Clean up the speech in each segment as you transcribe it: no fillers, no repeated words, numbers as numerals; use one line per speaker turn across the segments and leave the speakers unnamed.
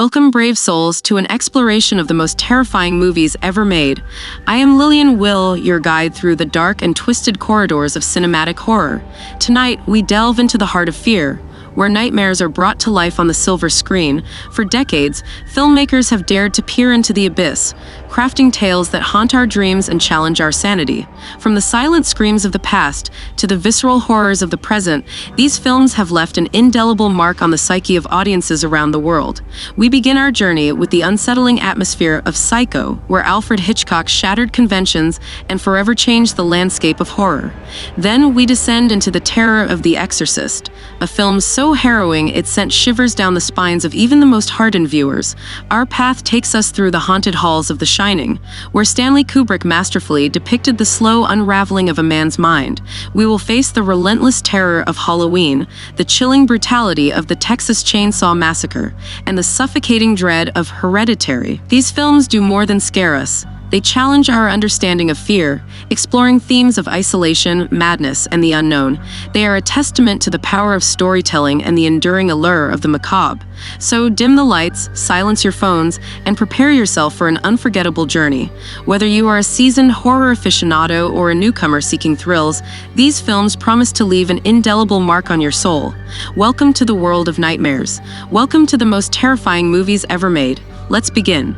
Welcome, brave souls, to an exploration of the most terrifying movies ever made. I am Lillian Will, your guide through the dark and twisted corridors of cinematic horror. Tonight, we delve into the heart of fear, where nightmares are brought to life on the silver screen. For decades, filmmakers have dared to peer into the abyss, crafting tales that haunt our dreams and challenge our sanity. From the silent screams of the past to the visceral horrors of the present, these films have left an indelible mark on the psyche of audiences around the world. We begin our journey with the unsettling atmosphere of Psycho, where Alfred Hitchcock shattered conventions and forever changed the landscape of horror. Then we descend into the terror of The Exorcist, a film so harrowing it sent shivers down the spines of even the most hardened viewers. Our path takes us through the haunted halls of The Shining, where Stanley Kubrick masterfully depicted the slow unraveling of a man's mind. We will face the relentless terror of Halloween, the chilling brutality of the Texas Chainsaw Massacre, and the suffocating dread of Hereditary. These films do more than scare us. They challenge our understanding of fear, exploring themes of isolation, madness, and the unknown. They are a testament to the power of storytelling and the enduring allure of the macabre. So dim the lights, silence your phones, and prepare yourself for an unforgettable journey. Whether you are a seasoned horror aficionado or a newcomer seeking thrills, these films promise to leave an indelible mark on your soul. Welcome to the world of nightmares. Welcome to the most terrifying movies ever made. Let's begin.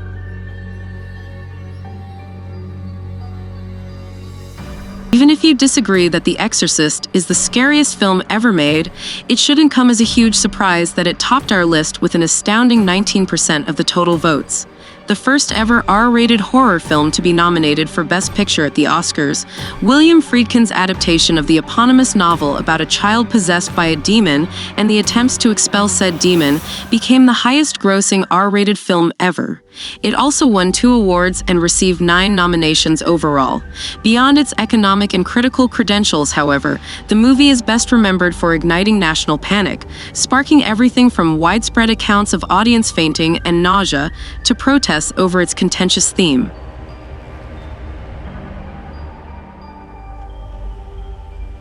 Even if you disagree that The Exorcist is the scariest film ever made, it shouldn't come as a huge surprise that it topped our list with an astounding 19% of the total votes. The first ever R-rated horror film to be nominated for Best Picture at the Oscars, William Friedkin's adaptation of the eponymous novel about a child possessed by a demon and the attempts to expel said demon became the highest-grossing R-rated film ever. It also won 2 awards and received 9 nominations overall. Beyond its economic and critical credentials, however, the movie is best remembered for igniting national panic, sparking everything from widespread accounts of audience fainting and nausea to protests over its contentious theme.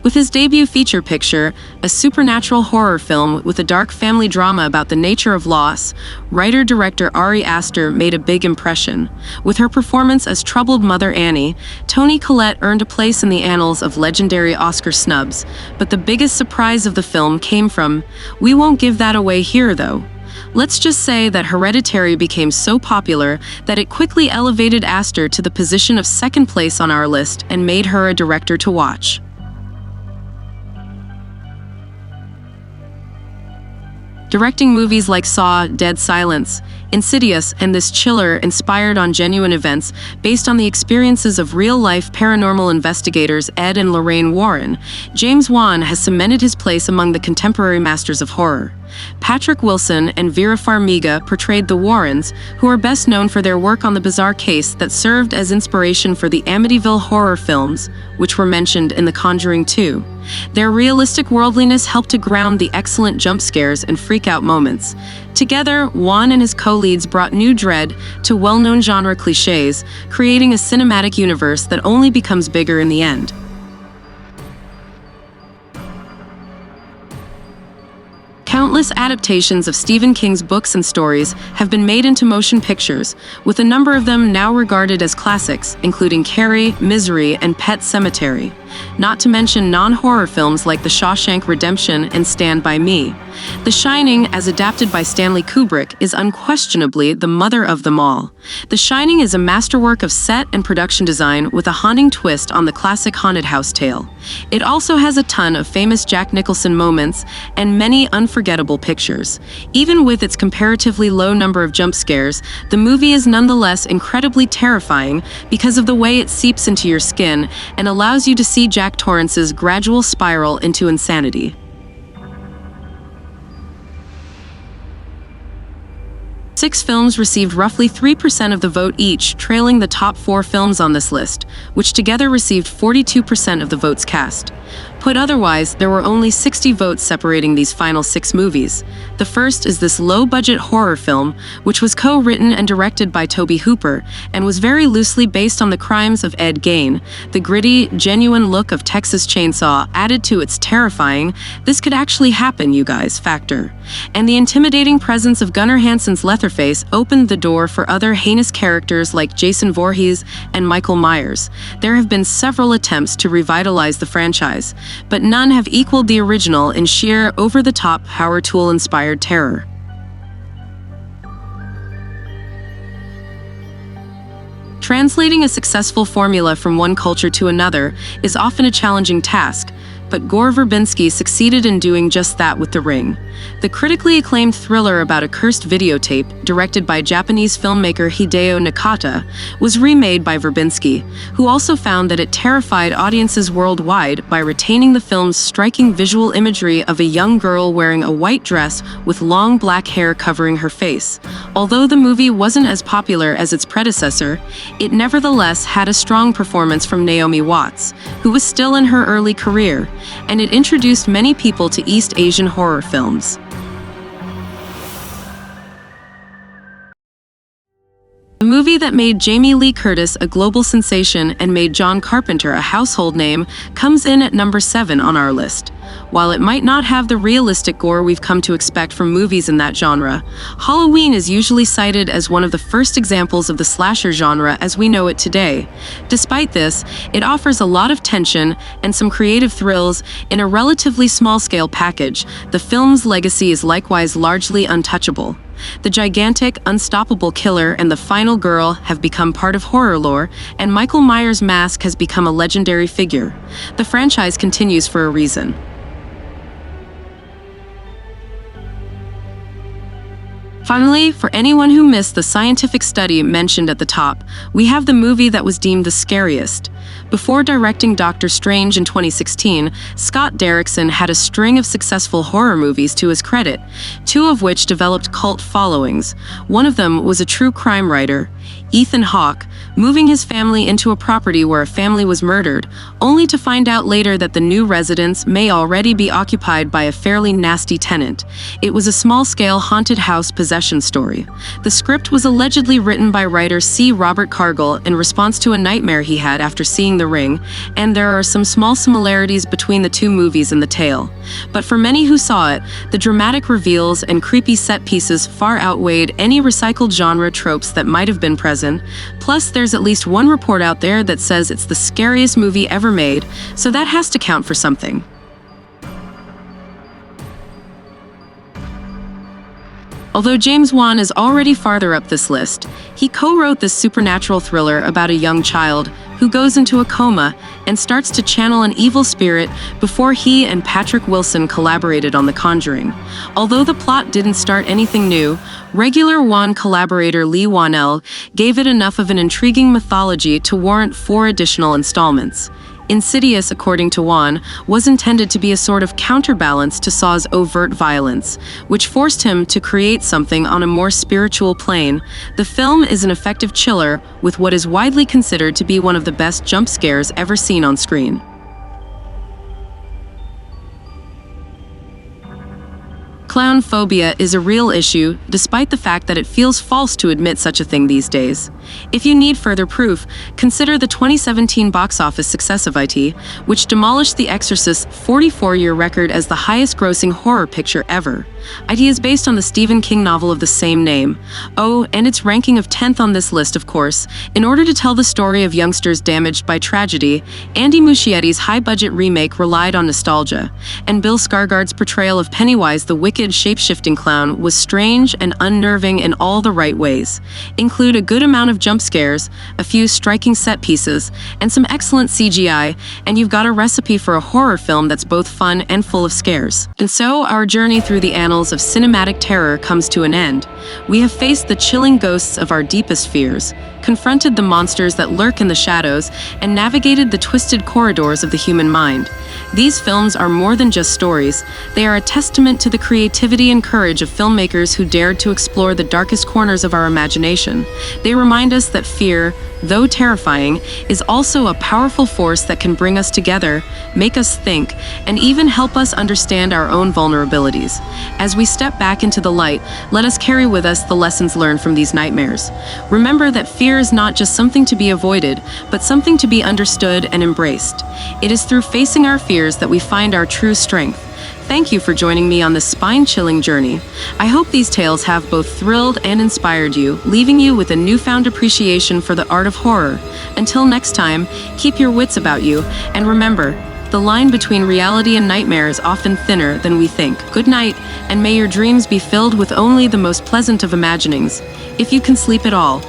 With his debut feature picture, a supernatural horror film with a dark family drama about the nature of loss, writer-director Ari Aster made a big impression. With her performance as troubled Mother Annie, Toni Collette earned a place in the annals of legendary Oscar snubs. But the biggest surprise of the film came from, we won't give that away here though. Let's just say that Hereditary became so popular that it quickly elevated Aster to the position of second place on our list and made her a director to watch. Directing movies like Saw, Dead Silence, Insidious, and this chiller inspired on genuine events based on the experiences of real-life paranormal investigators Ed and Lorraine Warren, James Wan has cemented his place among the contemporary masters of horror. Patrick Wilson and Vera Farmiga portrayed the Warrens, who are best known for their work on the bizarre case that served as inspiration for the Amityville horror films, which were mentioned in The Conjuring 2. Their realistic worldliness helped to ground the excellent jump scares and freak-out moments. Together, Wan and his co-leads brought new dread to well-known genre cliches, creating a cinematic universe that only becomes bigger in the end. Countless adaptations of Stephen King's books and stories have been made into motion pictures, with a number of them now regarded as classics, including Carrie, Misery, and Pet Sematary. Not to mention non-horror films like The Shawshank Redemption and Stand By Me. The Shining, as adapted by Stanley Kubrick, is unquestionably the mother of them all. The Shining is a masterwork of set and production design with a haunting twist on the classic haunted house tale. It also has a ton of famous Jack Nicholson moments and many unforgettable pictures. Even with its comparatively low number of jump scares, the movie is nonetheless incredibly terrifying because of the way it seeps into your skin and allows you to see Jack Torrance's gradual spiral into insanity. 6 films received roughly 3% of the vote each, trailing the top 4 films on this list, which together received 42% of the votes cast. Put otherwise, there were only 60 votes separating these final 6 movies. The first is this low-budget horror film, which was co-written and directed by Tobe Hooper, and was very loosely based on the crimes of Ed Gein. The gritty, genuine look of Texas Chainsaw added to its terrifying, this could actually happen, you guys, factor. And the intimidating presence of Gunnar Hansen's Leatherface opened the door for other heinous characters like Jason Voorhees and Michael Myers. There have been several attempts to revitalize the franchise, but none have equaled the original in sheer, over-the-top, power tool-inspired terror. Translating a successful formula from one culture to another is often a challenging task, but Gore Verbinski succeeded in doing just that with The Ring. The critically acclaimed thriller about a cursed videotape, directed by Japanese filmmaker Hideo Nakata, was remade by Verbinski, who also found that it terrified audiences worldwide by retaining the film's striking visual imagery of a young girl wearing a white dress with long black hair covering her face. Although the movie wasn't as popular as its predecessor, it nevertheless had a strong performance from Naomi Watts, who was still in her early career, and it introduced many people to East Asian horror films. The movie that made Jamie Lee Curtis a global sensation and made John Carpenter a household name comes in at number 7 on our list. While it might not have the realistic gore we've come to expect from movies in that genre, Halloween is usually cited as one of the first examples of the slasher genre as we know it today. Despite this, it offers a lot of tension and some creative thrills in a relatively small-scale package. The film's legacy is likewise largely untouchable. The gigantic, unstoppable killer and the final girl have become part of horror lore, and Michael Myers' mask has become a legendary figure. The franchise continues for a reason. Finally, for anyone who missed the scientific study mentioned at the top, we have the movie that was deemed the scariest. Before directing Doctor Strange in 2016, Scott Derrickson had a string of successful horror movies to his credit, 2 of which developed cult followings. One of them was a true crime writer, Ethan Hawke, moving his family into a property where a family was murdered, only to find out later that the new residence may already be occupied by a fairly nasty tenant. It was a small-scale haunted house possession story. The script was allegedly written by writer C. Robert Cargill in response to a nightmare he had after seeing The Ring, and there are some small similarities between the 2 movies in the tale. But for many who saw it, the dramatic reveals and creepy set pieces far outweighed any recycled genre tropes that might have been present. Plus, there's at least one report out there that says it's the scariest movie ever made, so that has to count for something. Although James Wan is already farther up this list, he co-wrote this supernatural thriller about a young child who goes into a coma and starts to channel an evil spirit before he and Patrick Wilson collaborated on The Conjuring. Although the plot didn't start anything new, regular Wan collaborator Lee Wanell gave it enough of an intriguing mythology to warrant 4 additional installments. Insidious, according to Wan, was intended to be a sort of counterbalance to Saw's overt violence, which forced him to create something on a more spiritual plane. The film is an effective chiller with what is widely considered to be one of the best jump scares ever seen on screen. Clown phobia is a real issue, despite the fact that it feels false to admit such a thing these days. If you need further proof, consider the 2017 box office success of IT, which demolished The Exorcist's 44-year record as the highest-grossing horror picture ever. IT is based on the Stephen King novel of the same name. Oh, and its ranking of 10th on this list, of course. In order to tell the story of youngsters damaged by tragedy, Andy Muschietti's high-budget remake relied on nostalgia, and Bill Skarsgård's portrayal of Pennywise the wicked shape-shifting clown was strange and unnerving in all the right ways. Include a good amount of jump scares, a few striking set pieces, and some excellent CGI, and you've got a recipe for a horror film that's both fun and full of scares. And so, our journey through the annals of cinematic terror comes to an end. We have faced the chilling ghosts of our deepest fears, confronted the monsters that lurk in the shadows, and navigated the twisted corridors of the human mind. These films are more than just stories, they are a testament to the creativity and courage of filmmakers who dared to explore the darkest corners of our imagination. They remind us that fear, though terrifying, is also a powerful force that can bring us together, make us think, and even help us understand our own vulnerabilities. As we step back into the light, let us carry with us the lessons learned from these nightmares. Remember that fear is not just something to be avoided, but something to be understood and embraced. It is through facing our fears that we find our true strength. Thank you for joining me on this spine-chilling journey. I hope these tales have both thrilled and inspired you, leaving you with a newfound appreciation for the art of horror. Until next time, keep your wits about you, and remember, the line between reality and nightmare is often thinner than we think. Good night, and may your dreams be filled with only the most pleasant of imaginings, if you can sleep at all.